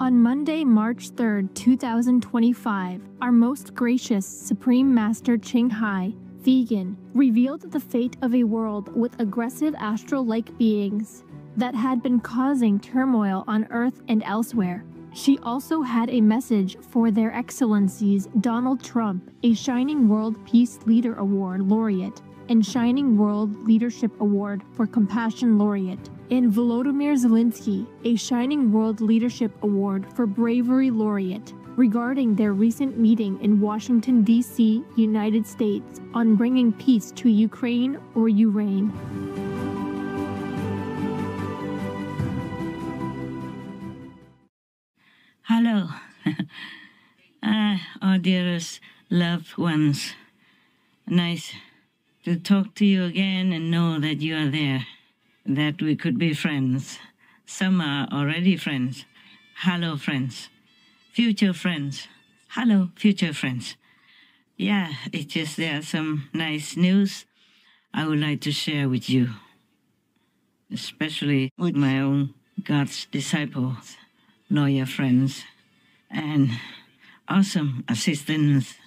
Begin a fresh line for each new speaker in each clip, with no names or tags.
On Monday, March 3rd, 2025, our most gracious Supreme Master Ching Hai, vegan, revealed the fate of a world with aggressive astral-like beings that had been causing turmoil on Earth and elsewhere. She also had a message for Their Excellencies Donald Trump, a Shining World Peace Leader Award laureate, and Shining World Leadership Award for Compassion laureate, and Volodymyr Zelensky, a Shining World Leadership Award for Bravery laureate, regarding their recent meeting in Washington, D.C., United States, on bringing peace to Ukraine or Urain.
Hello, our dearest loved ones. Nice to talk to you again and know that you are there, that we could be friends. Some are already friends. Hello, friends. Future friends. Hello, future friends. Yeah, it's just there are some nice news I would like to share with you, especially with my own God's disciples, loyal friends, and awesome assistants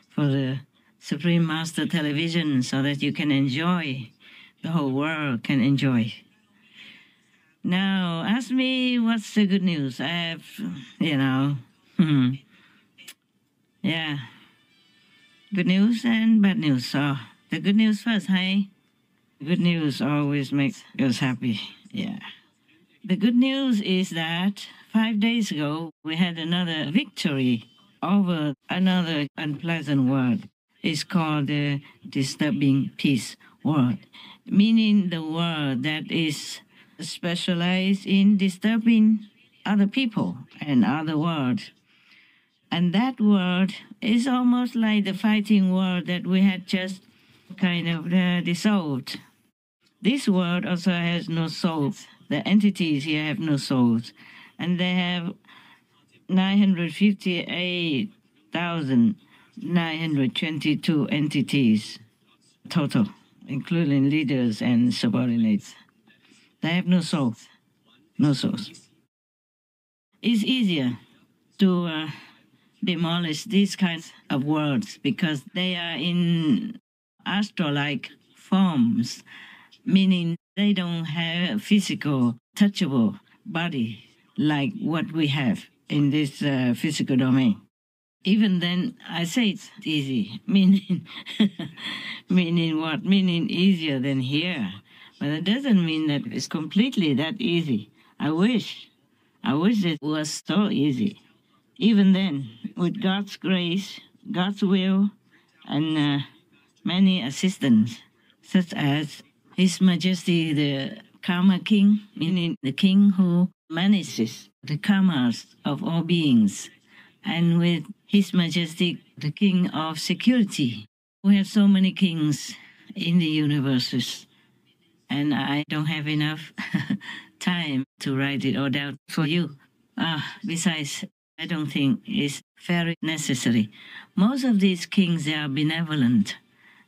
for the Supreme Master Television so that you can enjoy, the whole world can enjoy. Now, ask me what's the good news. I have, yeah, good news and bad news. So the good news first, hey? Good news always makes us happy, yeah. The good news is that 5 days ago, we had another victory over another unpleasant word. It's called the disturbing peace word, meaning the word that is specialized in disturbing other people and other words. And that word is almost like the fighting word that we had just kind of dissolved. This word also has no souls. The entities here have no souls. And they have 958,922 entities total, including leaders and subordinates. They have no souls. No souls. It's easier to demolish these kinds of words because they are in astral-like forms, meaning they don't have a physical, touchable body like what we have in this physical domain. Even then, I say it's easy, meaning meaning what? Meaning easier than here. But it doesn't mean that it's completely that easy. I wish it was so easy. Even then, with God's grace, God's will, and many assistants, such as His Majesty the Karma King, meaning the king who manages the karmas of all beings, and with His Majesty the King of Security. We have so many kings in the universes, and I don't have enough time to write it all down for you. Besides, I don't think it's very necessary. Most of these kings, they are benevolent,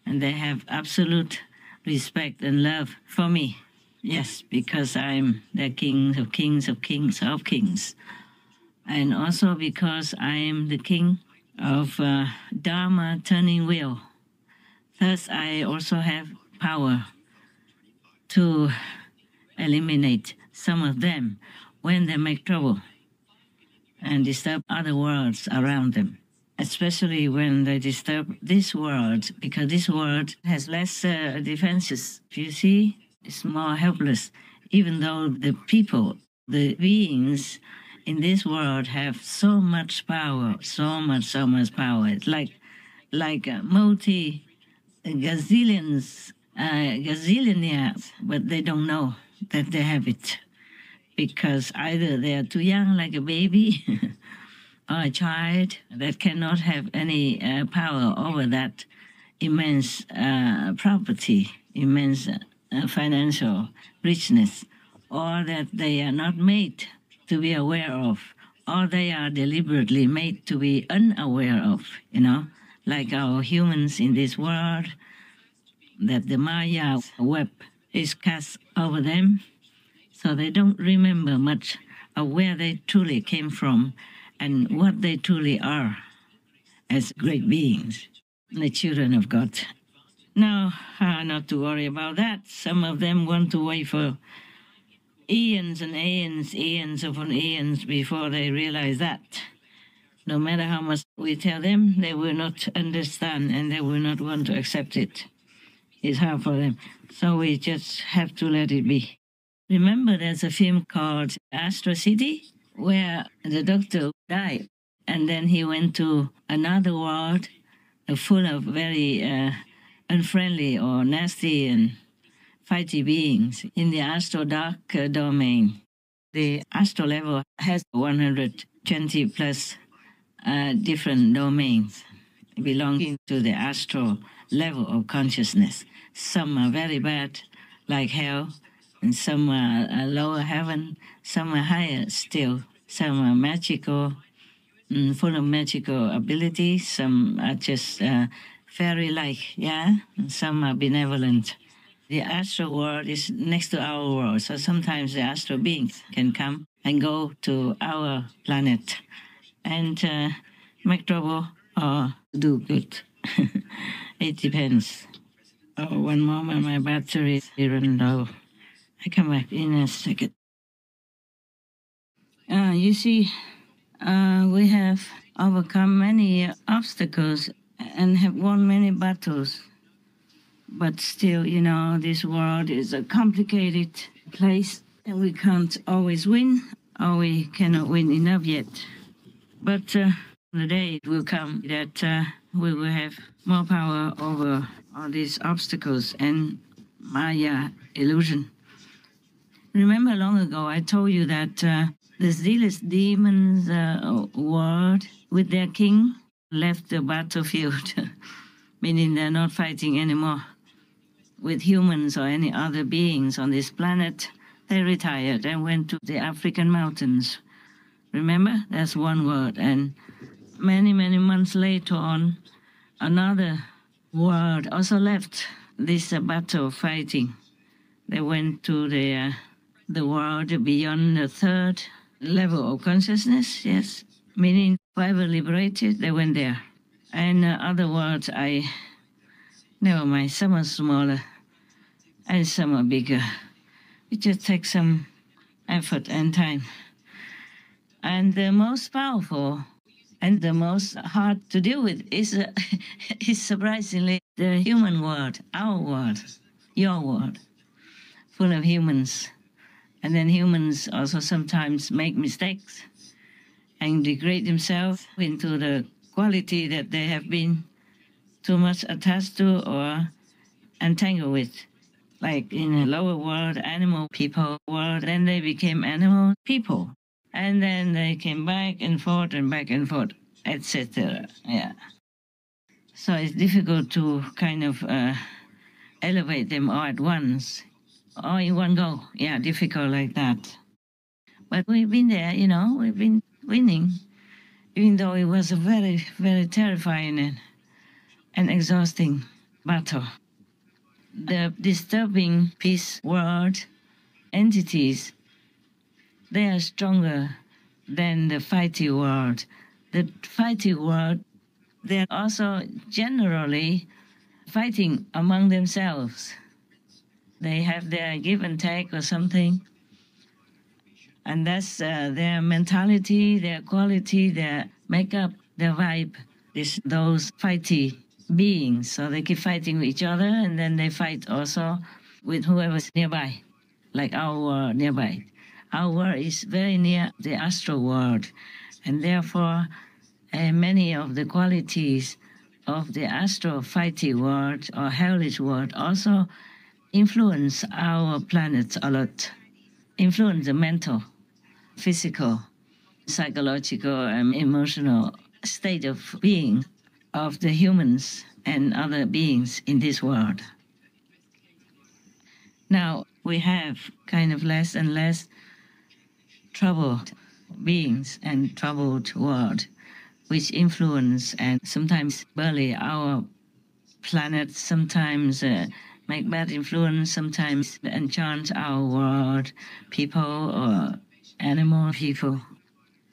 and they have absolute respect and love for me. Yes, because I'm the king of kings of kings of kings. And also because I am the king of Dharma turning wheel. Thus, I also have power to eliminate some of them when they make trouble and disturb other worlds around them, especially when they disturb this world, because this world has less defenses. You see, it's more helpless, even though the people, the beings in this world have so much power, so much power. It's like gazillionaires, but they don't know that they have it, because either they are too young, like a baby, or a child that cannot have any power over that immense property, immense financial richness, or that they are not made to be aware of, or they are deliberately made to be unaware of, like our humans in this world, that the Maya web is cast over them, so they don't remember much of where they truly came from and what they truly are as great beings, the children of God. Now, not to worry about that. Some of them want to wait for eons and eons, eons upon eons before they realize that. No matter how much we tell them, they will not understand and they will not want to accept it. It's hard for them. So we just have to let it be. Remember, there's a film called Astro City, where the doctor died, and then he went to another world full of very unfriendly or nasty and fighty beings in the astro dark domain. The astro level has 120 plus different domains belonging to the astral level of consciousness. Some are very bad, like hell, and some are lower heaven, some are higher still, some are magical, full of magical abilities, some are just fairy-like, yeah, and some are benevolent. The astral world is next to our world, so sometimes the astral beings can come and go to our planet and make trouble or do good. It depends. Oh, one moment, my battery is running low. I come back in a second. You see, we have overcome many obstacles and have won many battles. But still, you know, this world is a complicated place and we can't always win, or we cannot win enough yet. But the day will come that we will have more power over all these obstacles and Maya illusion. Remember long ago I told you that the zealous demons world with their king left the battlefield, meaning they're not fighting anymore with humans or any other beings on this planet. They retired and went to the African mountains. Remember, that's one word. And many, many months later on, another world also left this battle fighting. They went to the world beyond the third level of consciousness, yes, meaning forever liberated, they went there. And other words, never mind, some are smaller and some are bigger. It just takes some effort and time. And the most powerful and the most hard to deal with is surprisingly the human world, our world, your world, full of humans. And then humans also sometimes make mistakes and degrade themselves into the quality that they have been too much attached to or entangled with. Like in a lower world, animal people world, then they became animal people. And then they came back and forth, etc. Yeah. So it's difficult to kind of elevate them all at once, all in one go. Yeah, difficult like that. But we've been there, you know, we've been winning, even though it was a very, very terrifying and exhausting battle. The disturbing peace world entities, they are stronger than the fighty world. The fighty world, they're also generally fighting among themselves. They have their give and take or something. And that's their mentality, their quality, their makeup, their vibe, those fighty beings. So they keep fighting with each other and then they fight also with whoever's nearby, like our world nearby. Our world is very near the astral world, and therefore many of the qualities of the astral fighty world or hellish world also influence our planet a lot, influence the mental, physical, psychological, and emotional state of being of the humans and other beings in this world. Now, we have kind of less and less troubled beings and troubled world, which influence and sometimes bully our planet, sometimes make bad influence, sometimes enchant our world, people, or animal, people,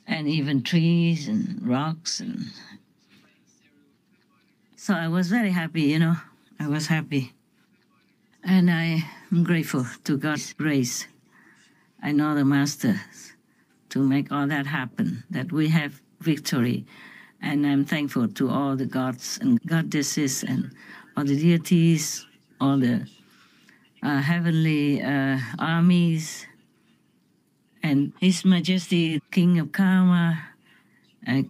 and even trees and rocks. And so I was very happy, you know. I was happy. And I am grateful to God's grace and all the masters to make all that happen, that we have victory. And I'm thankful to all the gods and goddesses and all the deities, all the heavenly armies, and His Majesty, King of Karma,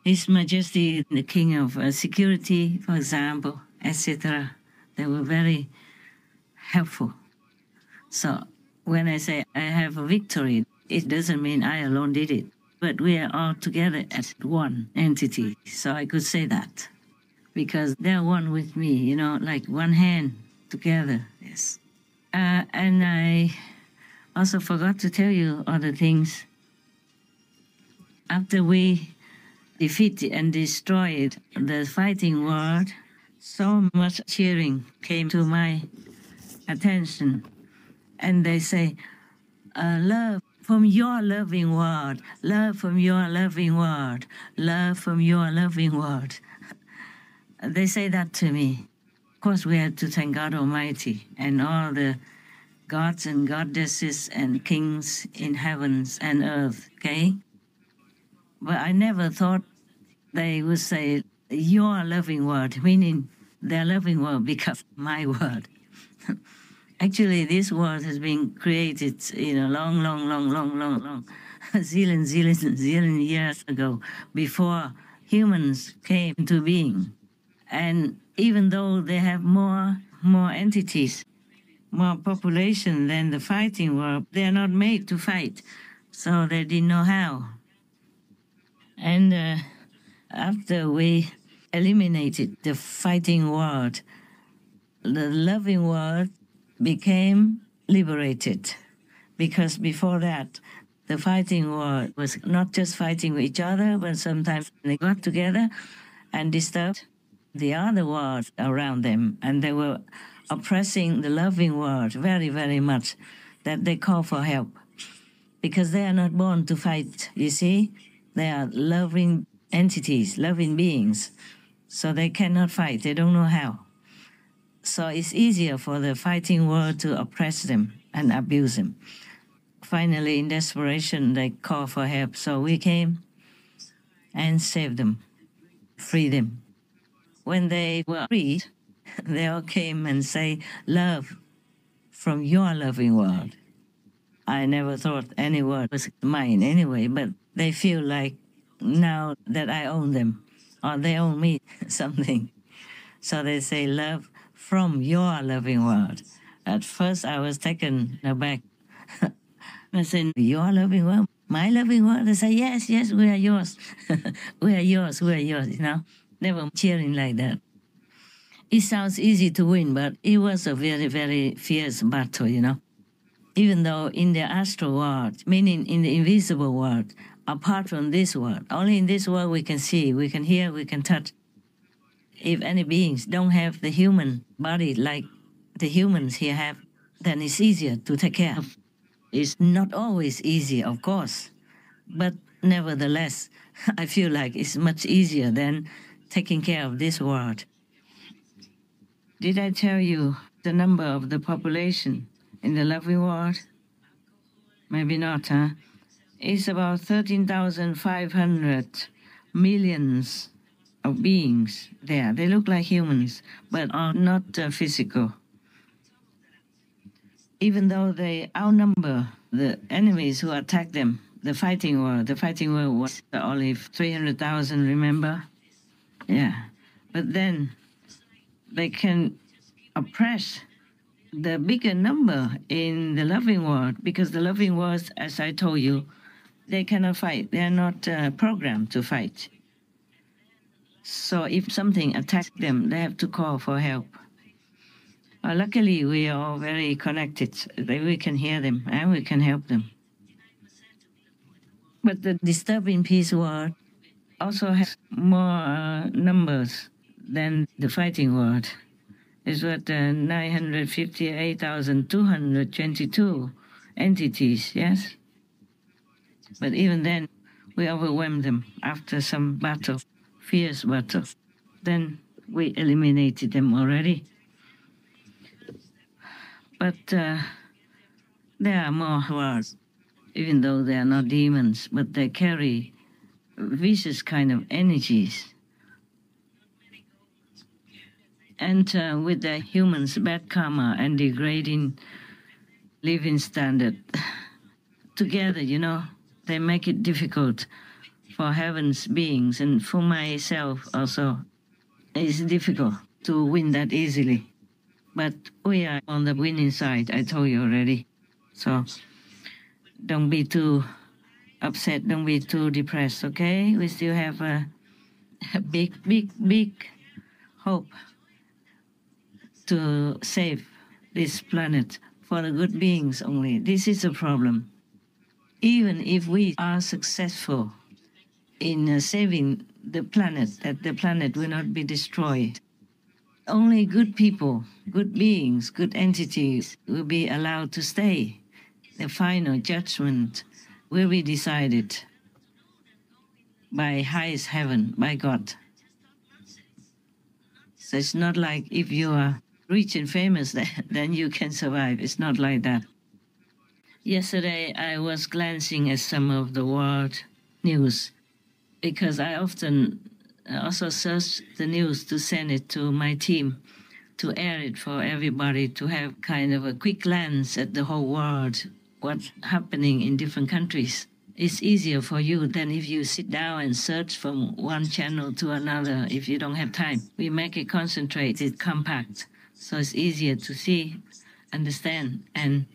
His Majesty, the King of Security, for example, etc. They were very helpful. So when I say I have a victory, it doesn't mean I alone did it, but we are all together as one entity. So I could say that because they're one with me, you know, like one hand together. Yes. And I also forgot to tell you other things. After we defeated and destroyed the fighting world, so much cheering came to my attention. And they say, love from your loving word, love from your loving word, love from your loving word. They say that to me. Of course, we have to thank God Almighty and all the gods and goddesses and kings in heavens and earth, okay? But I never thought they would say, your loving word, meaning their loving word becomes my word. Actually, this word has been created in a long, zillion years ago, before humans came into being. And even though they have more entities, more population than the fighting world, they are not made to fight, so they didn't know how. And after we eliminated the fighting world, the loving world became liberated, because before that, the fighting world was not just fighting with each other, but sometimes they got together and disturbed the other world around them, and they were oppressing the loving world very, very much, that they call for help, because they are not born to fight, you see. They are loving entities, loving beings, so they cannot fight. They don't know how. So it's easier for the fighting world to oppress them and abuse them. Finally, in desperation, they call for help. So we came and saved them, freed them. When they were freed, they all came and say, love from your loving world. I never thought any word was mine anyway, but they feel like now that I own them, or they own me, something. So they say, love from your loving world. At first, I was taken aback. I said, your loving world? My loving world? They say, yes, we are yours. we are yours, you know. They were cheering like that. It sounds easy to win, but it was a very, very fierce battle, you know. Even though in the astral world, meaning in the invisible world, apart from this world, only in this world we can see, we can hear, we can touch. If any beings don't have the human body like the humans here have, then it's easier to take care of. It's not always easy, of course, but nevertheless, I feel like it's much easier than taking care of this world. Did I tell you the number of the population in the loving world? Maybe not, huh? It's about 13,500 millions of beings there. They look like humans, but are not physical. Even though they outnumber the enemies who attack them, the fighting world was only 300,000, remember? Yeah. But then they can oppress the bigger number in the loving world, because the loving world, as I told you, they cannot fight. They are not programmed to fight. So if something attacks them, they have to call for help. Luckily, we are all very connected. We can hear them and we can help them. But the disturbing peace world also has more numbers than the fighting world. It's what 958,222 entities, yes? But even then, we overwhelmed them after some battle, fierce battle. Then we eliminated them already. But there are more words, even though they are not demons, but they carry vicious kind of energies. And with the humans' bad karma and degrading living standard, together, they make it difficult for heaven's beings, and for myself also. It's difficult to win that easily. But we are on the winning side, I told you already. So don't be too upset, don't be too depressed, okay? We still have a big hope to save this planet for the good beings only. This is a problem. Even if we are successful in saving the planet, that the planet will not be destroyed, only good people, good beings, good entities will be allowed to stay. The final judgment will be decided by highest heaven, by God. So it's not like if you are rich and famous, then you can survive. It's not like that. Yesterday, I was glancing at some of the world news because I often also search the news to send it to my team to air it for everybody to have kind of a quick glance at the whole world, what's happening in different countries. It's easier for you than if you sit down and search from one channel to another if you don't have time. We make it concentrated, compact, so it's easier to see, understand, and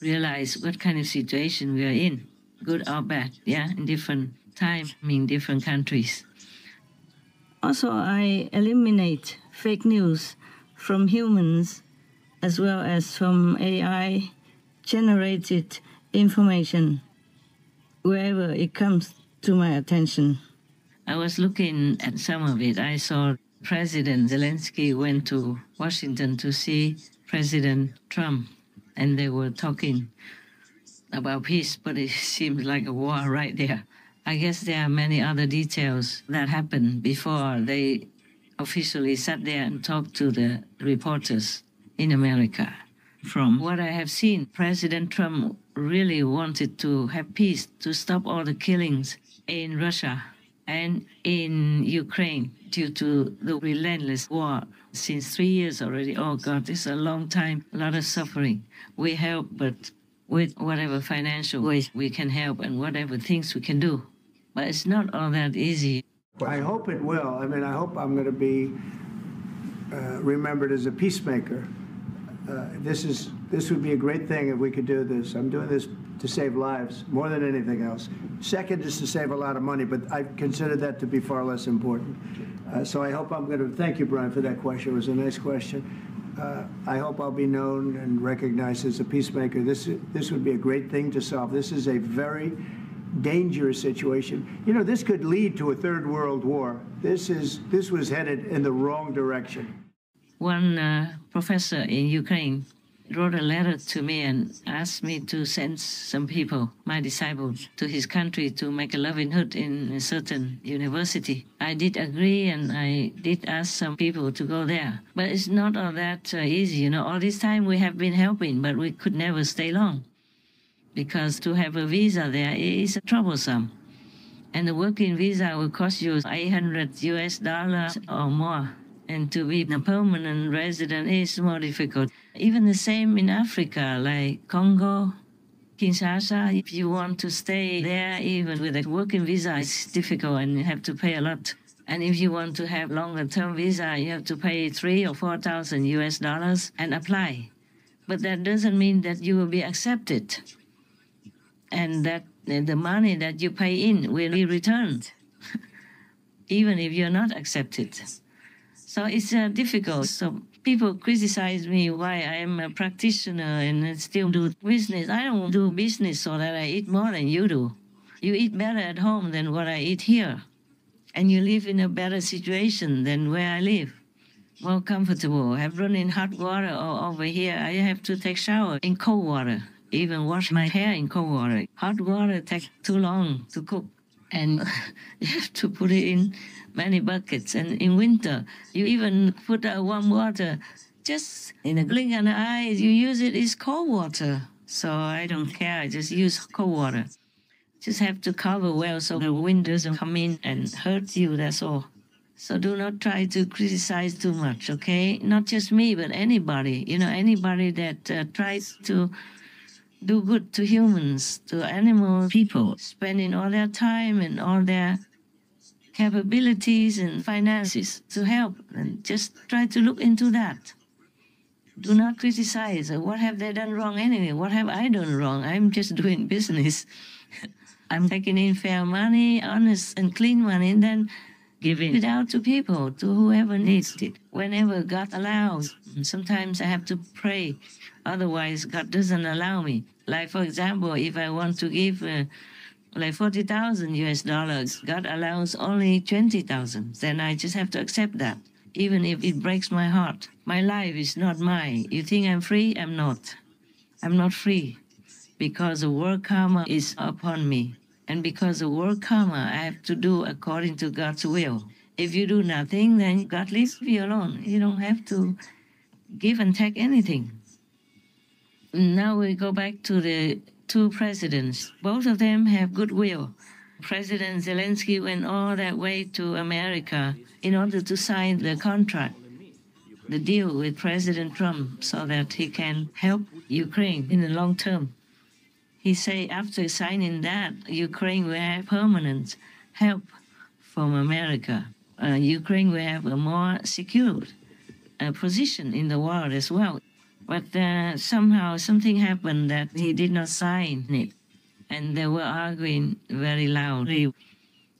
realize what kind of situation we are in, good or bad, in different time, in different countries. Also, I eliminate fake news from humans as well as from AI-generated information wherever it comes to my attention. I was looking at some of it. I saw President Zelensky went to Washington to see President Trump, and they were talking about peace, but it seemed like a war right there. I guess there are many other details that happened before they officially sat there and talked to the reporters in America. From what I have seen, President Trump really wanted to have peace, to stop all the killings in Russia and in Ukraine due to the relentless war since 3 years already. Oh God, this is a long time, a lot of suffering. We help, but with whatever financial ways we can help and whatever things we can do. But it's not all that easy.
I hope it will. I mean, I hope I'm going to be remembered as a peacemaker. This would be a great thing if we could do this. I'm doing this to save lives more than anything else. Second is to save a lot of money, but I consider that to be far less important. So I hope I'm going to thank you, Brian, for that question. It was a nice question. I hope I'll be known and recognized as a peacemaker. This would be a great thing to solve. This is a very dangerous situation. You know, this could lead to a third world war. This was headed in the wrong direction.
One professor in Ukraine wrote a letter to me and asked me to send some people, my disciples, to his country to make a livelihood in a certain university. I did agree, and I did ask some people to go there. But it's not all that easy, you know. All this time we have been helping, but we could never stay long, because to have a visa there is troublesome. And the working visa will cost you $800 or more. And to be a permanent resident is more difficult. Even the same in Africa, like Congo, Kinshasa. If you want to stay there, even with a working visa, it's difficult and you have to pay a lot. And if you want to have longer-term visa, you have to pay $3,000 or $4,000 and apply. But that doesn't mean that you will be accepted, and that the money that you pay in will be returned, even if you're not accepted. So it's difficult. So people criticize me why I am a practitioner and still do business. I don't do business so that I eat more than you do. You eat better at home than what I eat here. And you live in a better situation than where I live. More comfortable. I have running hot water, or over here I have to take shower in cold water. even wash my hair in cold water. Hot water takes too long to cook, and you have to put it in many buckets. And in winter, you even put warm water. Just in a blink of an eye, you use it, it's cold water. So I don't care, I just use cold water. Just have to cover well so the wind doesn't come in and hurt you, that's all. So do not try to criticize too much, okay? Not just me, but anybody. You know, anybody that tries to do good to humans, to animal people, spending all their time and all their capabilities and finances to help. And just try to look into that. Do not criticize. What have they done wrong anyway? What have I done wrong? I'm just doing business. I'm taking in fair money, honest and clean money, and then giving it out to people, to whoever needs it, whenever God allows. And sometimes I have to pray, otherwise God doesn't allow me. Like, for example, if I want to give like 40,000 US dollars, God allows only 20,000, then I just have to accept that, even if it breaks my heart. My life is not mine. You think I'm free? I'm not. I'm not free, because the world karma is upon me. And because of world karma, I have to do according to God's will. If you do nothing, then God leaves you alone. You don't have to give and take anything. Now we go back to the two presidents. Both of them have goodwill. President Zelensky went all that way to America in order to sign the contract, the deal with President Trump, so that he can help Ukraine in the long term. He said after signing that, Ukraine will have permanent help from America. Ukraine will have a more secure position in the world as well. But somehow something happened that he did not sign it. And they were arguing very loudly.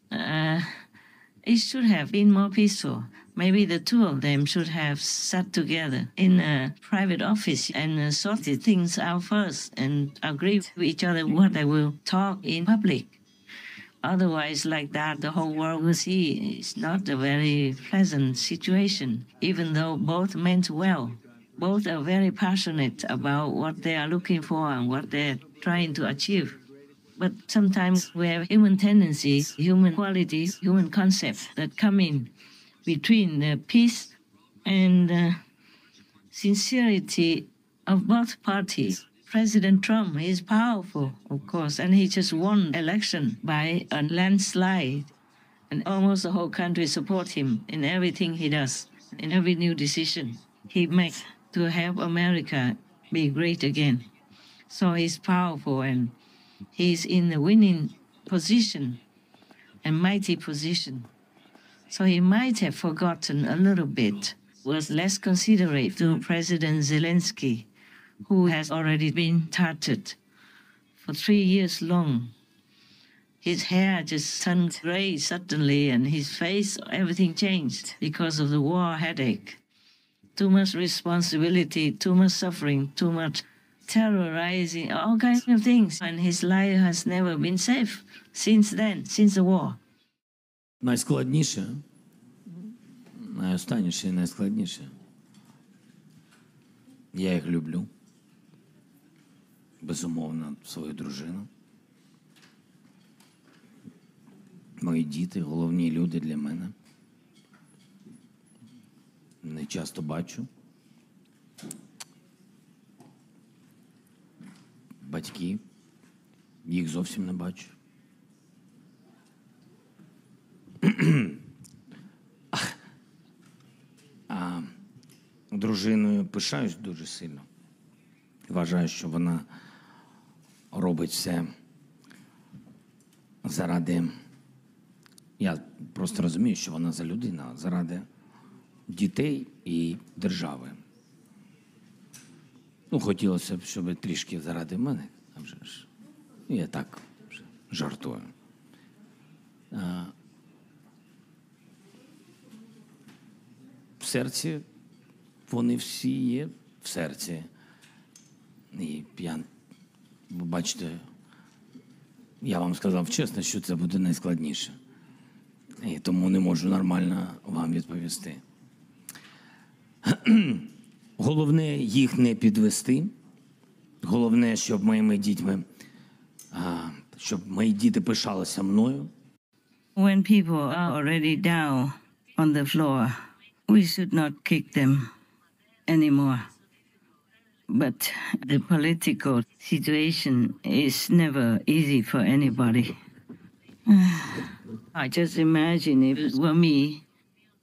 It should have been more peaceful. Maybe the two of them should have sat together in a private office and sorted things out first and agree with each other what they will talk in public. Otherwise, like that, the whole world will see it's not a very pleasant situation, even though both meant well. Both are very passionate about what they are looking for and what they're trying to achieve. But sometimes we have human tendencies, human qualities, human concepts that come in between the peace and sincerity of both parties. President Trump is powerful, of course, and he just won election by a landslide. And almost the whole country support him in everything he does, in every new decision he makes to help America be great again. So he's powerful and he's in the winning position, a mighty position. So he might have forgotten a little bit, was less considerate to President Zelensky, who has already been targeted for 3 years long. His hair just turned gray suddenly, and his face, everything changed because of the war headache. Too much responsibility, too much suffering, too much terrorizing, all kinds of things. And his life has never been safe since then, since the war.
Найскладніше, найостанніше і найскладніше. Я їх люблю. Безумовно, свою дружину. Мої діти, головні люди для мене. Не часто бачу. Батьки, їх зовсім не бачу. А дружиною пишаюсь дуже сильно. Вважаю, що вона робить все заради... Я просто розумію, що вона за людина, заради дітей і держави. Ну, хотілося б, щоб трішки заради мене, а вже ж. Я так жартую. В серці вони всі є, в серці. І я, ви бачите, я вам сказав чесно, що це буде найскладніше. І тому не можу нормально вам відповісти. Головне їх не підвести, Головне, щоб моїми дітьми, щоб мої діти пишалися мною.
When people are already down on the floor, we should not kick them anymore. But the political situation is never easy for anybody. I just imagine if it were me,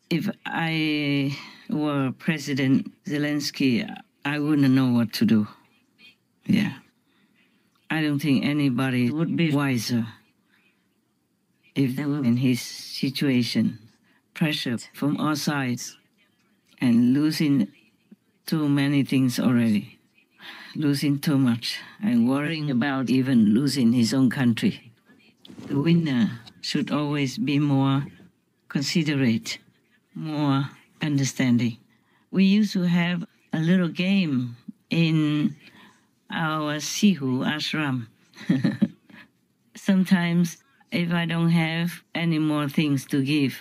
if I were President Zelensky, I wouldn't know what to do. Yeah. I don't think anybody would be wiser if they were in his situation. Pressure from all sides and losing too many things already. Losing too much and worrying about even losing his own country. The winner should always be more considerate, more understanding. We used to have a little game in our Sihu ashram. Sometimes if I don't have any more things to give,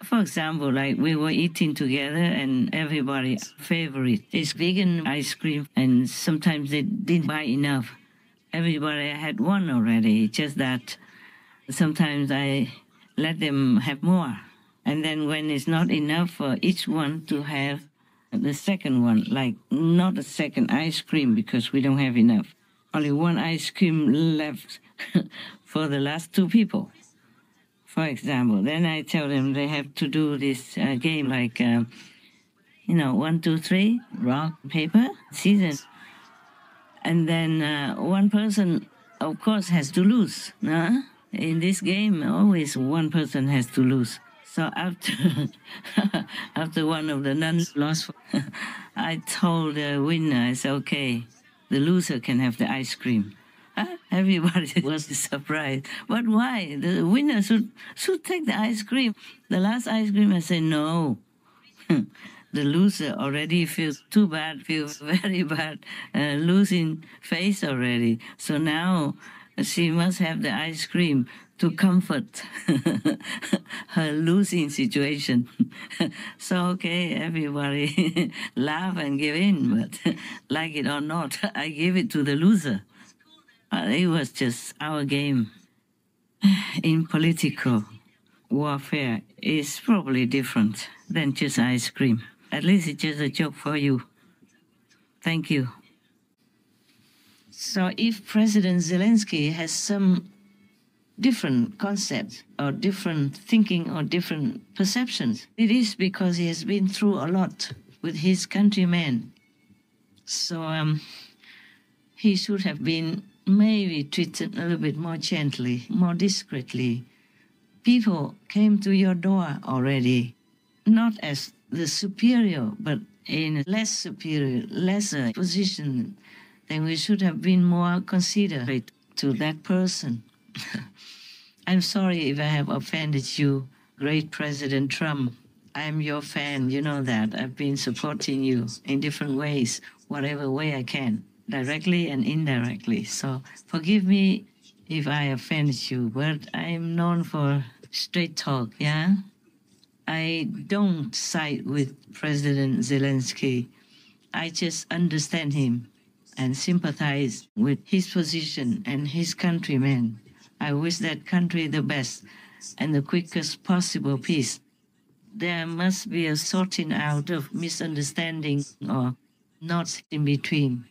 for example, like we were eating together and everybody's favorite is vegan ice cream, and sometimes they didn't buy enough. Everybody had one already, just that sometimes I let them have more. And then when it's not enough for each one to have the second one, like not a second ice cream because we don't have enough. Only one ice cream left for the last two people. For example, then I tell them they have to do this game like, 1, 2, 3, rock, paper, scissors. And then one person, of course, has to lose. In this game, always one person has to lose. So after one of the nuns lost, I told the winner, I said, okay, the loser can have the ice cream. Everybody was surprised. But why? The winner should take the ice cream. The last ice cream, I said, no. The loser already feels too bad, feels very bad, losing face already. So now she must have the ice cream to comfort her losing situation. So, okay, everybody laugh and give in, but like it or not, I give it to the loser. It was just our game. In political warfare is probably different than just ice cream. At least it's just a joke for you. Thank you. So if President Zelensky has some different concepts or different thinking or different perceptions, it is because he has been through a lot with his countrymen. So he should have been maybe treated a little bit more gently, more discreetly. People came to your door already, not as the superior, but in a less superior, lesser position. Then we should have been more considerate to that person. I'm sorry if I have offended you, great President Trump. I'm your fan, you know that. I've been supporting you in different ways, whatever way I can, directly and indirectly. So forgive me if I offended you, but I'm known for straight talk, yeah? I don't side with President Zelensky. I just understand him and sympathize with his position and his countrymen. I wish that country the best and the quickest possible peace. There must be a sorting out of misunderstanding or knots in between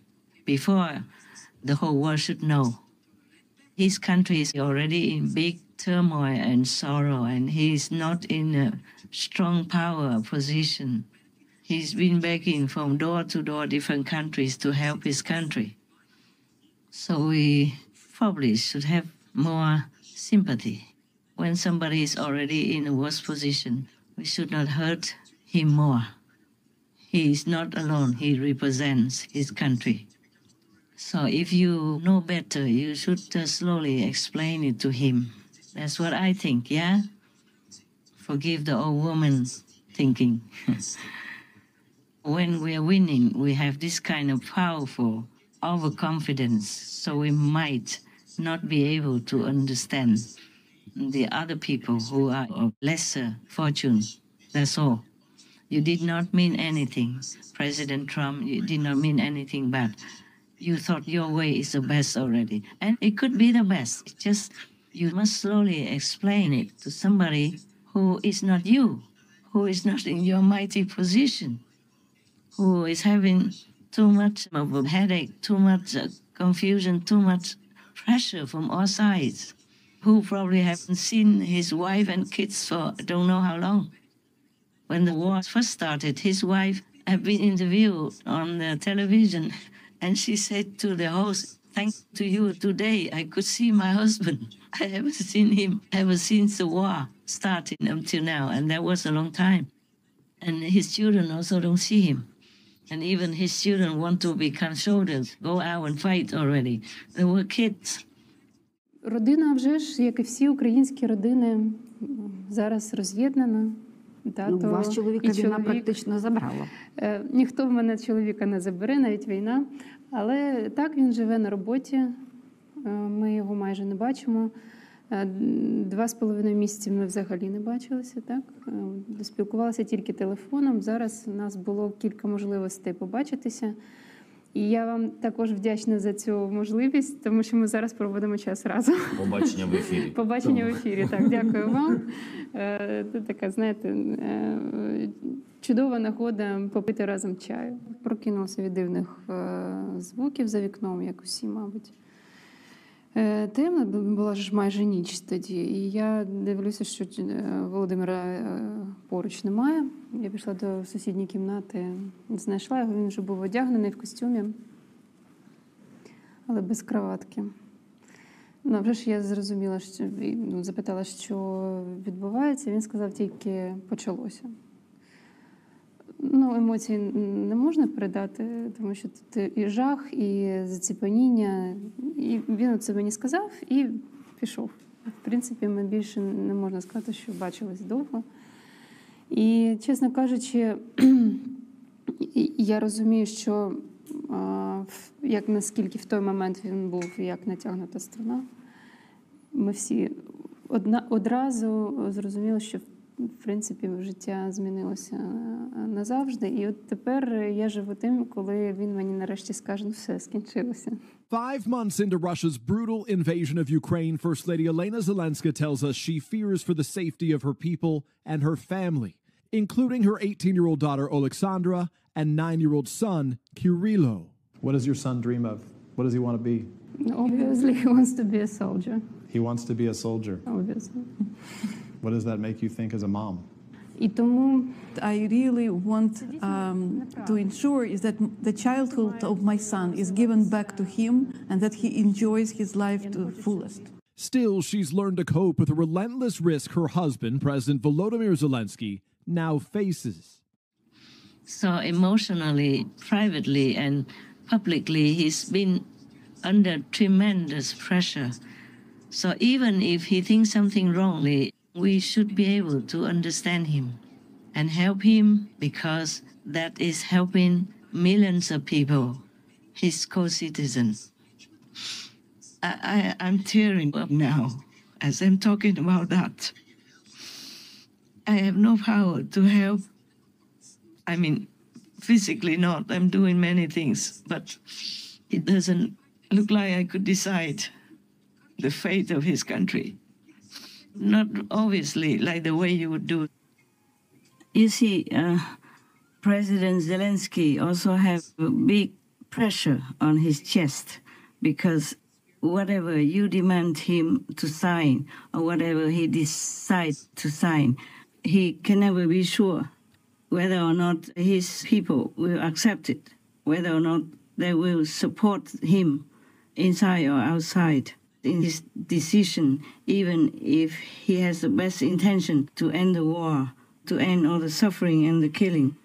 before the whole world should know. His country is already in big turmoil and sorrow, and he is not in a strong power position. He's been begging from door to door different countries to help his country. So we probably should have more sympathy. When somebody is already in a worse position, we should not hurt him more. He is not alone. He represents his country. So if you know better, you should slowly explain it to him. That's what I think, yeah? Forgive the old woman thinking. When we are winning, we have this kind of powerful overconfidence, so we might not be able to understand the other people who are of lesser fortune. That's all. You did not mean anything, President Trump. You did not mean anything bad. you thought your way is the best already. And it could be the best. It's just you must slowly explain it to somebody who is not you, who is not in your mighty position, who is having too much of a headache, too much confusion, too much pressure from all sides, who probably haven't seen his wife and kids for I don't know how long. When the war first started, his wife had been interviewed on the television, and she said to the host, "Thanks to you today, I could see my husband. I haven't seen him ever since the war started until now, and that was a long time. And his children also don't see him. And even his children want to become soldiers, go out and fight already. They were kids."
Родина вже ж, як і всі українські родини, зараз роз'єднана.
Ну, вас чоловіка війна практично забрала.
Ніхто в мене чоловіка не забере, навіть війна. Але так, він живе на роботі. Ми його майже не бачимо. 2,5 місяці ми взагалі не бачилися, так? Спілкувалися тільки телефоном. Зараз у нас було кілька можливостей побачитися. І я вам також вдячна за цю можливість, тому що ми зараз проводимо час разом.
Побачення в ефірі.
Побачення в ефірі, так. Дякую вам. Це така, знаєте, чудова нагода попити разом чаю. Прокинулася від дивних звуків за вікном, як усі, мабуть. Темна була ж майже ніч тоді, і я дивлюся, що Володимира поруч немає. Я пішла до сусідньої кімнати, знайшла його, він вже був одягнений в костюмі, але без краватки. Ну, вже ж я зрозуміла, що, запитала, що відбувається, він сказав, тільки почалося. Ну, емоції не можна передати, тому що тут і жах, і заціпаніння. І він це мені сказав і пішов. В принципі, ми більше не можна сказати, що бачились довго. І, чесно кажучи, я розумію, що як наскільки в той момент він був як натягнута струна. Ми всі одразу зрозуміли, що в принципі, життя змінилося назавжди. І от тепер я живу тим, коли він мені нарешті скаже, ну все, скінчилося.
5 months into Russia's brutal invasion of Ukraine, First Lady Elena Zelenska tells us she fears for the safety of her people and her family, including her 18-year-old daughter, Alexandra, and 9-year-old son, Kirilo.
What does your son dream of? What does he want to be?
Obviously, he wants to be a soldier.
He wants to be a soldier.
Obviously.
What does that make you think as a mom?
І тому
I really want to ensure is that the childhood of my son is given back to him and that he enjoys his life to the fullest.
Still, she's learned to cope with the relentless risk her husband, President Volodymyr Zelensky, now faces.
So emotionally, privately, and publicly, he's been under tremendous pressure. So even if he thinks something wrongly, we should be able to understand him and help him, because that is helping millions of people, his co-citizens. I'm tearing up now as I'm talking about that. I have no power to help. I mean, physically not. I'm doing many things, but it doesn't look like I could decide the fate of his country. Not obviously like the way you would do. You see, President Zelensky also has a big pressure on his chest, because whatever you demand him to sign or whatever he decides to sign, he can never be sure whether or not his people will accept it, whether or not they will support him inside or outside in his decision, even if he has the best intention to end the war, to end all the suffering and the killing.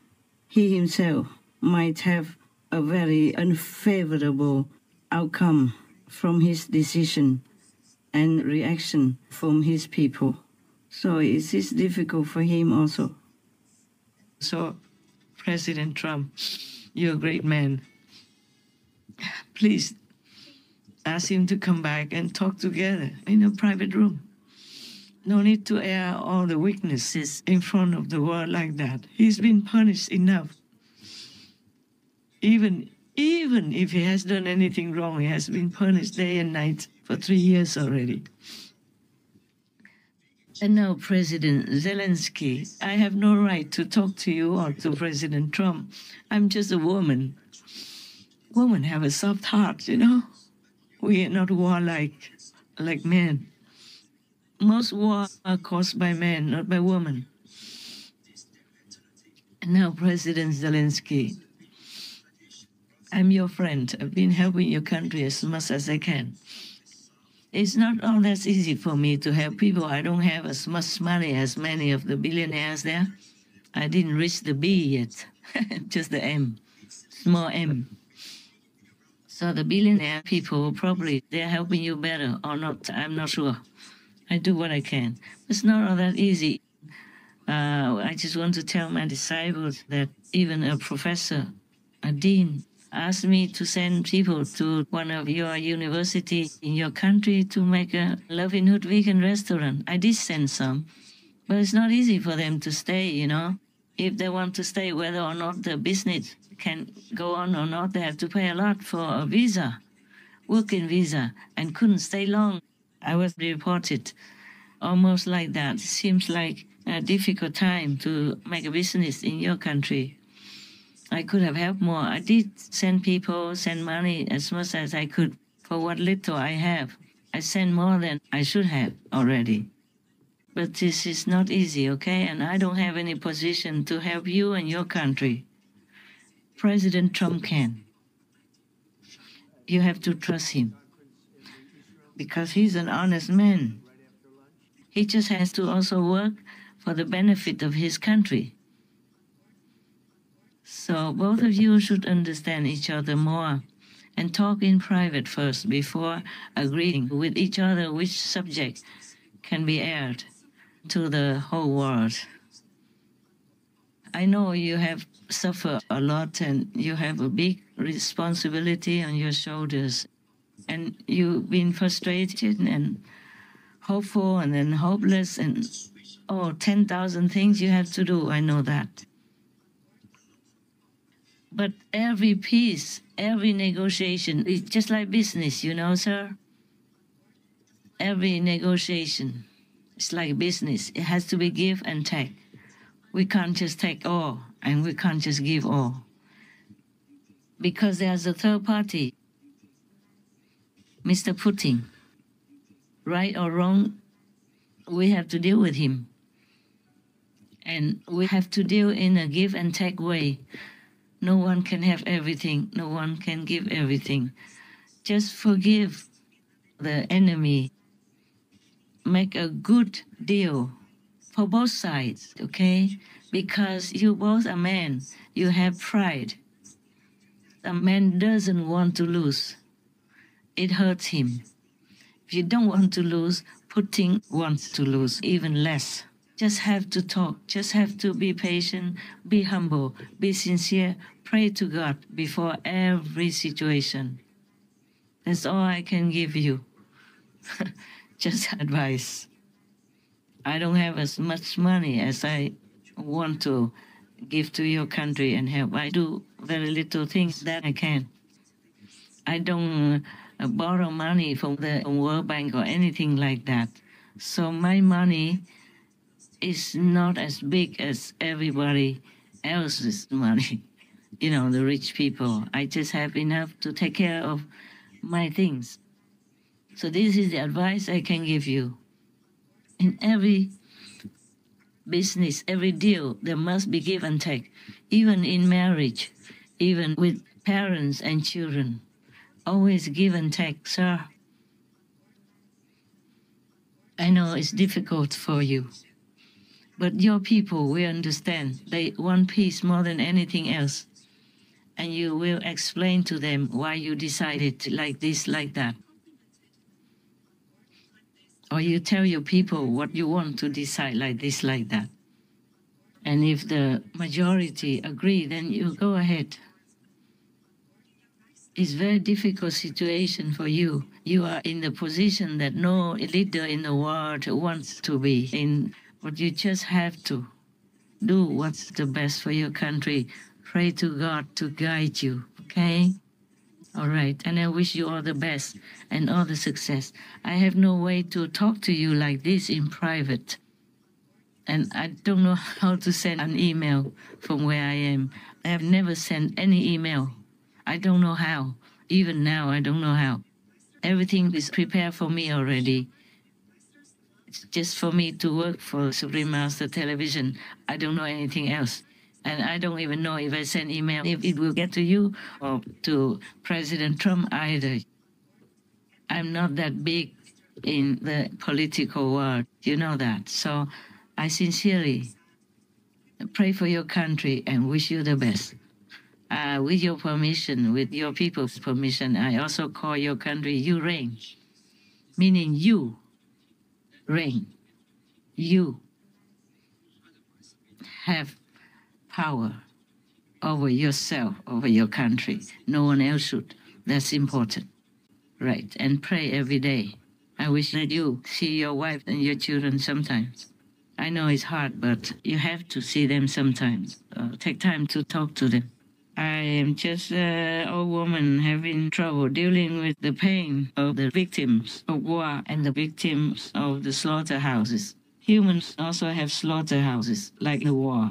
He himself might have a very unfavorable outcome from his decision and reaction from his people. So it is difficult for him also. So, President Trump, you're a great man. Please ask him to come back and talk together in a private room. No need to air all the weaknesses in front of the world like that. He's been punished enough. Even Even if he has done anything wrong, he has been punished day and night for 3 years already. And now President Zelensky, I have no right to talk to you or to President Trump. I'm just a woman. Women have a soft heart, you know. We are not warlike like men. Most wars are caused by men, not by women. And now President Zelensky, I'm your friend. I've been helping your country as much as I can. It's not all that easy for me to help people. I don't have as much money as many of the billionaires there. I didn't reach the B yet, just the M, small m. So the billionaire people, probably they're helping you better or not, I'm not sure. I do what I can. It's not all that easy. I just want to tell my disciples that even a professor, a dean, asked me to send people to one of your universities in your country to make a Loving Hood vegan restaurant. I did send some, but it's not easy for them to stay, you know. If they want to stay, whether or not the business can go on or not, they have to pay a lot for a visa, working visa, and couldn't stay long. I was reported almost like that. It seems like a difficult time to make a business in your country. I could have helped more. I did send people, send money as much as I could for what little I have. I sent more than I should have already. But this is not easy, okay? And I don't have any position to help you and your country. President Trump can. You have to trust him because he's an honest man. He just has to also work for the benefit of his country. So both of you should understand each other more and talk in private first before agreeing with each other which subject can be aired to the whole world. I know you have suffered a lot and you have a big responsibility on your shoulders. And you've been frustrated and hopeful and then hopeless and 10,000 things you have to do. I know that. But every peace, every negotiation is just like business, you know, sir? Every negotiation is like business. It has to be give and take. We can't just take all and we can't just give all. Because there's a third party, Mr. Putin. Right or wrong, we have to deal with him. And we have to deal in a give and take way. No one can have everything. No one can give everything. Just forgive the enemy. Make a good deal for both sides, okay? Because you both are men. You have pride. A man doesn't want to lose. It hurts him. If you don't want to lose, Putin wants to lose even less. Just have to talk. Just have to be patient, be humble, be sincere. Pray to God before every situation. That's all I can give you. Just advice. I don't have as much money as I want to give to your country and help. I do very little things that I can. I don't borrow money from the World Bank or anything like that. So my money is not as big as everybody else's money. You know, the rich people. I just have enough to take care of my things. So this is the advice I can give you. In every business, every deal, there must be give and take. Even in marriage, even with parents and children. Always give and take, sir. I know it's difficult for you. But your people will understand. They want peace more than anything else. And you will explain to them why you decided like this, like that. Or you tell your people what you want to decide like this, like that. And if the majority agree, then you go ahead. It's a very difficult situation for you. You are in the position that no leader in the world wants to be in. But you just have to do what's the best for your country. Pray to God to guide you, okay? All right, and I wish you all the best and all the success. I have no way to talk to you like this in private. And I don't know how to send an email from where I am. I have never sent any email. I don't know how. Even now, I don't know how. Everything is prepared for me already. It's just for me to work for Supreme Master Television. I don't know anything else. And I don't even know if I send email, if it will get to you or to President Trump either. I'm not that big in the political world. You know that. So I sincerely pray for your country and wish you the best. With your permission, with your people's permission, I also call your country Ukraine, meaning you reign. You have power over yourself, over your country. No one else should. That's important. Right. And pray every day. I wish that you see your wife and your children sometimes. I know it's hard, but you have to see them sometimes. Take time to talk to them. I am just an old woman having trouble dealing with the pain of the victims of war and the victims of the slaughterhouses. Humans also have slaughterhouses, like the war.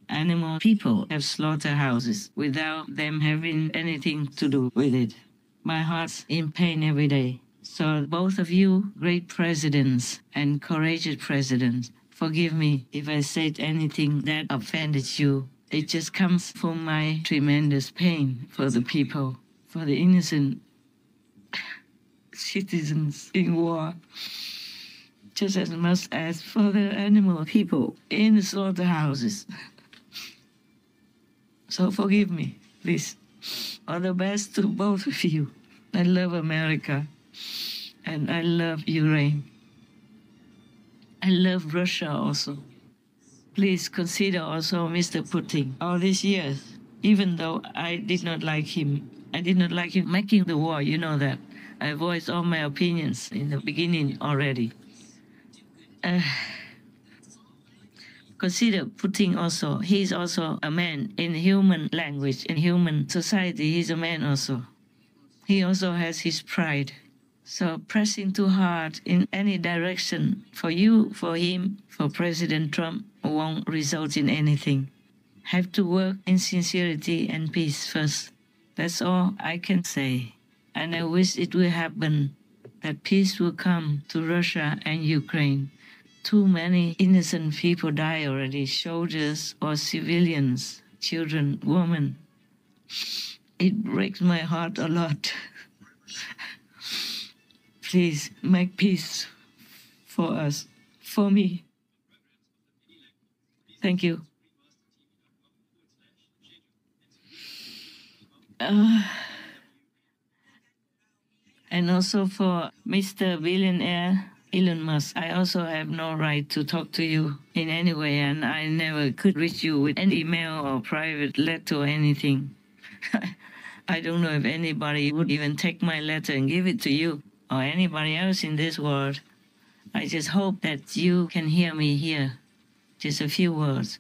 Animal people have slaughterhouses without them having anything to do with it. My heart's in pain every day. So both of you, great presidents and courageous presidents, forgive me if I said anything that offended you. It just comes from my tremendous pain for the people, for the innocent citizens in war, just as much as for the animal people in the slaughterhouses. So forgive me, please. All the best to both of you. I love America, and I love Ukraine. I love Russia also. Please consider also Mr. Putin. All these years, even though I did not like him making the war, you know that. I voiced all my opinions in the beginning already. Consider Putin also. He's also a man in human language, in human society. He's a man also. He also has his pride. So pressing too hard in any direction for you, for him, for President Trump won't result in anything. Have to work in sincerity and peace first. That's all I can say. And I wish it will happen, that peace will come to Russia and Ukraine. Too many innocent people die already, soldiers or civilians, children, women. It breaks my heart a lot. Please make peace for us, for me. Thank you. And also for Mr. Billionaire Elon Musk, I also have no right to talk to you in any way, and I never could reach you with an email or private letter or anything. I don't know if anybody would even take my letter and give it to you or anybody else in this world. I just hope that you can hear me here. Just a few words.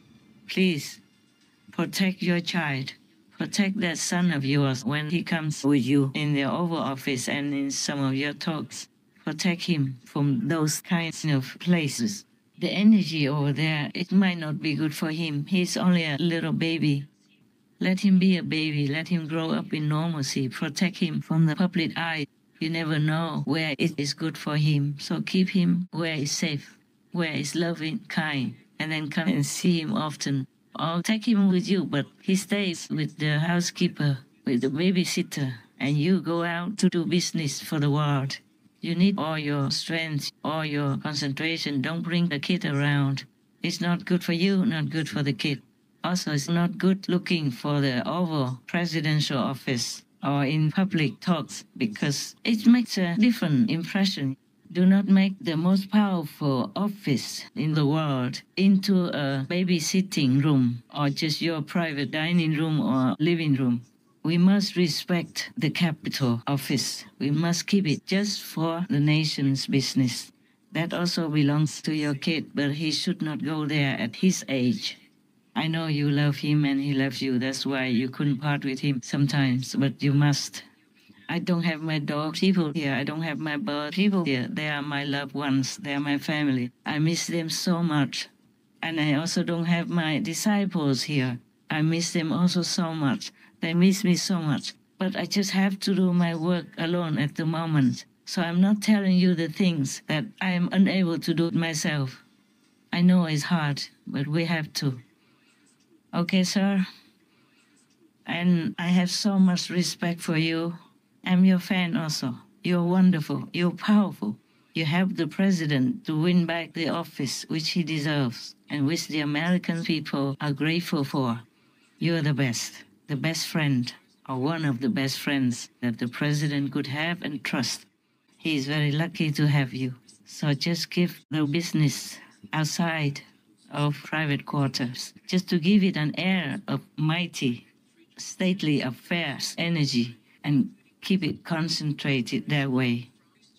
Please protect your child. Protect that son of yours when he comes with you in the Oval Office and in some of your talks. Protect him from those kinds of places. The energy over there, it might not be good for him. He's only a little baby. Let him be a baby. Let him grow up in normalcy. Protect him from the public eye. You never know where it is good for him. So keep him where it's safe, where it's loving, kind, and then come and see him often. Or take him with you, but he stays with the housekeeper, with the babysitter, and you go out to do business for the world. You need all your strength, all your concentration. Don't bring the kid around. It's not good for you, not good for the kid. Also, it's not good looking for the Oval Presidential Office or in public talks because it makes a different impression. Do not make the most powerful office in the world into a babysitting room or just your private dining room or living room. We must respect the capital office. We must keep it just for the nation's business. That also belongs to your kid, but he should not go there at his age. I know you love him and he loves you. That's why you couldn't part with him sometimes, but you must. I don't have my dog people here. I don't have my bird people here. They are my loved ones. They are my family. I miss them so much. And I also don't have my disciples here. I miss them also so much. They miss me so much. But I just have to do my work alone at the moment. So I'm not telling you the things that I am unable to do myself. I know it's hard, but we have to. Okay, sir? And I have so much respect for you. I'm your fan also. You're wonderful. You're powerful. You helped the president to win back the office which he deserves and which the American people are grateful for. You're the best friend, or one of the best friends that the president could have and trust. He is very lucky to have you. So just give the business outside of private quarters, just to give it an air of mighty, stately affairs, energy, and keep it concentrated that way.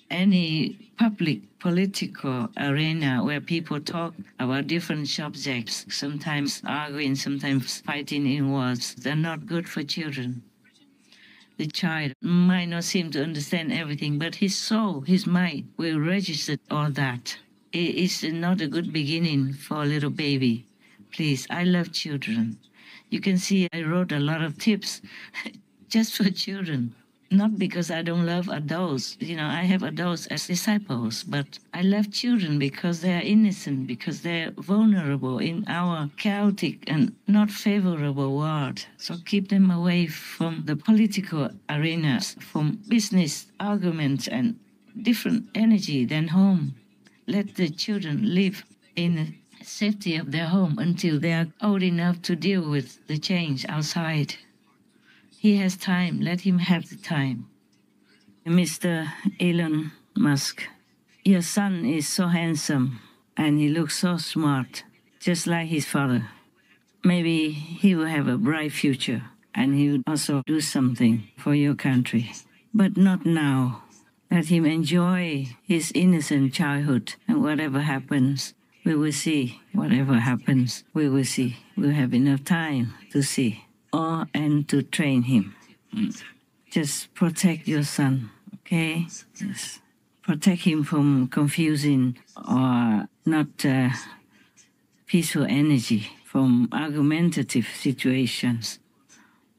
Any public political arena where people talk about different subjects, sometimes arguing, sometimes fighting in wars, they're not good for children. The child might not seem to understand everything, but his soul, his mind will register all that. It is not a good beginning for a little baby. Please, I love children. You can see I wrote a lot of tips just for children. Not because I don't love adults. You know, I have adults as disciples, but I love children because they are innocent, because they're vulnerable in our chaotic and not favorable world. So keep them away from the political arenas, from business arguments and different energy than home. Let the children live in the safety of their home until they are old enough to deal with the change outside. He has time. Let him have the time. Mr. Elon Musk, your son is so handsome and he looks so smart, just like his father. Maybe he will have a bright future and he will also do something for your country. But not now. Let him enjoy his innocent childhood, and whatever happens, we will see. Whatever happens, we will see. We'll have enough time to see. And to train him. Just protect your son, okay? Yes. Protect him from confusing or not peaceful energy, from argumentative situations.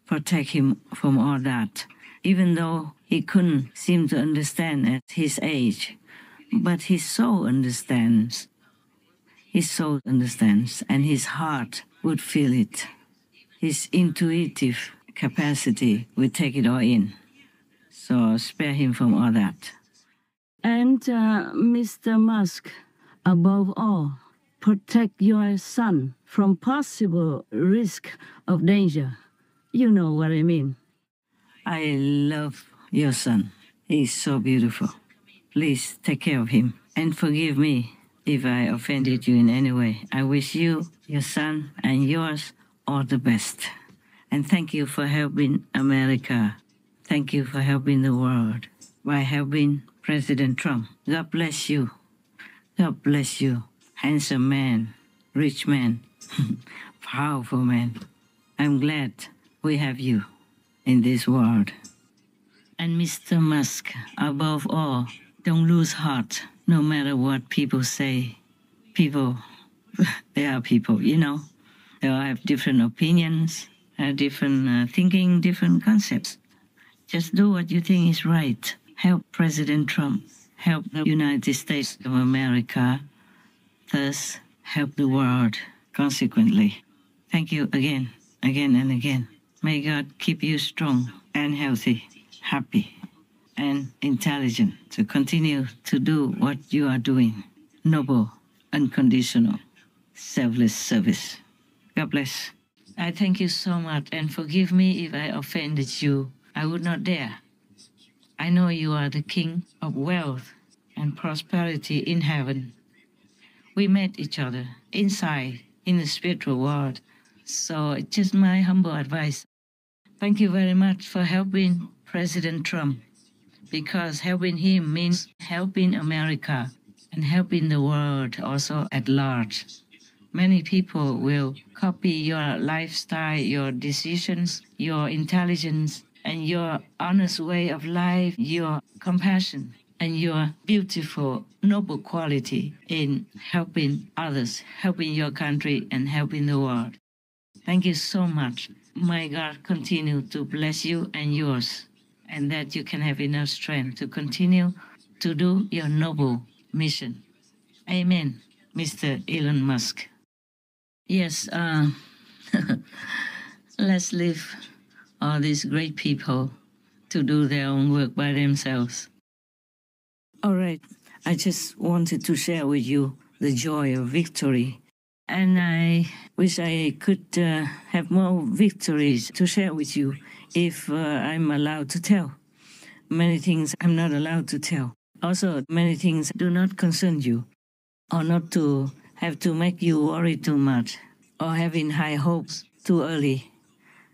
Protect him from all that, even though he couldn't seem to understand at his age. But his soul understands. His soul understands, and his heart would feel it. His intuitive capacity will take it all in. So spare him from all that. And Mr. Musk, above all, protect your son from possible risk of danger. You know what I mean. I love your son. He's so beautiful. Please take care of him and forgive me if I offended you in any way. I wish you, your son, and yours all the best. And thank you for helping America. Thank you for helping the world by helping President Trump. God bless you. God bless you. Handsome man, rich man, powerful man. I'm glad we have you in this world. And Mr. Musk, above all, don't lose heart, no matter what people say. People, they are people, you know. They all have different opinions, different thinking, different concepts. Just do what you think is right. Help President Trump. Help the United States of America. Thus, help the world consequently. Thank you again and again. May God keep you strong and healthy, happy and intelligent to continue to do what you are doing. Noble, unconditional, selfless service. God bless. I thank you so much, and forgive me if I offended you. I would not dare. I know you are the King of wealth and prosperity in heaven. We met each other inside in the spiritual world. So it's just my humble advice. Thank you very much for helping President Trump, because helping him means helping America and helping the world also at large. Many people will copy your lifestyle, your decisions, your intelligence, and your honest way of life, your compassion, and your beautiful, noble quality in helping others, helping your country, and helping the world. Thank you so much. May God continue to bless you and yours, and that you can have enough strength to continue to do your noble mission. Amen, Mr. Elon Musk. Yes, let's leave all these great people to do their own work by themselves. All right, I just wanted to share with you the joy of victory. And I wish I could have more victories to share with you if I'm allowed to tell. Many things I'm not allowed to tell. Also, many things do not concern you, or not to have to make you worry too much, or having high hopes too early.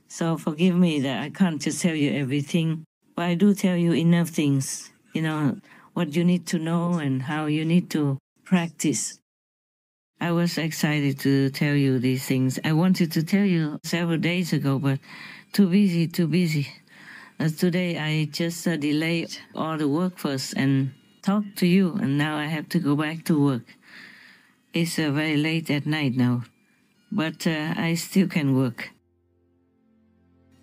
So forgive me that I can't just tell you everything, but I do tell you enough things, you know, what you need to know and how you need to practice. I was excited to tell you these things. I wanted to tell you several days ago, but too busy. Today I just delayed all the work first and talked to you, and now I have to go back to work. It's very late at night now, but I still can work.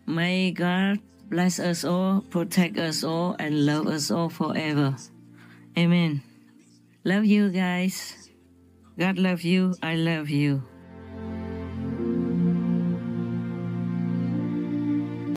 May God bless us all, protect us all, and love us all forever. Amen. Love you guys. God love you. I love you.